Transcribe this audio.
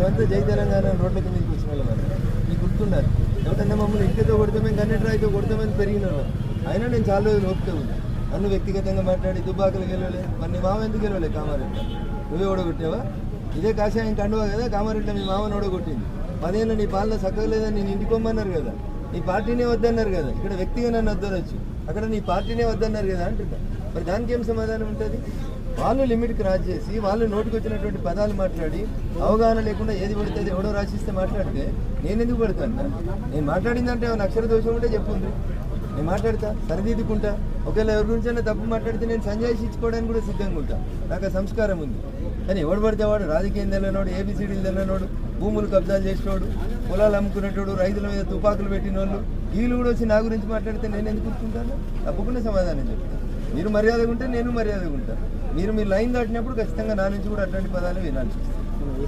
మేమంతా జై తెలంగాణ రోడ్ల కిందకి వచ్చిన వాళ్ళం. మీకు గుర్తున్నారు, ఎవరన్నా మమ్మల్ని ఇంటితో కొడితే మేము కన్నెట్రాయితో కొడతామని పెరిగిన వాళ్ళం. అయినా నేను చాలా రోజులు ఓపిక ఉంది. నన్ను వ్యక్తిగతంగా మాట్లాడి దుబ్బాకలు గెలవలే, మరి నీ మామ ఎందుకు గెలవలే? కామారెడ్డి నువ్వే ఓడగొట్టావా? ఇదే కాషాయం కండువా కదా, కామారెడ్డి మీ మామని ఓడగొట్టింది. 10 ఏళ్ళు నీ పాలన చక్కలేదని నేను ఇంటికి పోమన్నారు కదా, నీ పార్టీనే వద్దన్నారు కదా. ఇక్కడ వ్యక్తిగా నన్ను వద్దనొచ్చు, అక్కడ నీ పార్టీనే వద్దన్నారు కదా అంటున్నా. మరి దానికి ఏం సమాధానం ఉంటుంది? వాళ్ళు లిమిట్ క్రాస్ చేసి వాళ్ళు నోటికి వచ్చినటువంటి పదాలు మాట్లాడి అవగాహన లేకుండా ఏది పడితే అది ఎవడో రాసిస్తే మాట్లాడితే నేను ఎందుకు పడతాను? నేను మాట్లాడిందంటే ఏమైనా అక్షర దోషం ఉంటే చెప్పుంది, నేను మాట్లాడతా, సరిదిద్దుకుంటా. ఒకవేళ ఎవరి గురించైనా తప్పు మాట్లాడితే నేను సంజాయిషి ఇచ్చుకోవడానికి కూడా సిద్ధంగా ఉంటా. నాకు ఆ సంస్కారం ఉంది. కానీ ఎవడు పడితే వాడు రాజకీయం తెలియనోడు, ఏబిసిడీలు తెలియనోడు, భూములు కబ్జాలు చేసినోడు, పొలాలు అమ్ముకునేటోడు, రైతుల మీద తుపాకులు పెట్టిన వాళ్ళు వీళ్ళు కూడా వచ్చి నా గురించి మాట్లాడితే నేను ఎందుకు కూర్చుంటాను? తప్పకుండా సమాధానం చెప్తాను. మీరు మర్యాదగా ఉంటే నేను మర్యాదగా ఉంటాను. మీరు లైన్ దాటినప్పుడు ఖచ్చితంగా నా నుంచి కూడా అట్లాంటి పదాలు వినాల్సి వస్తుంది.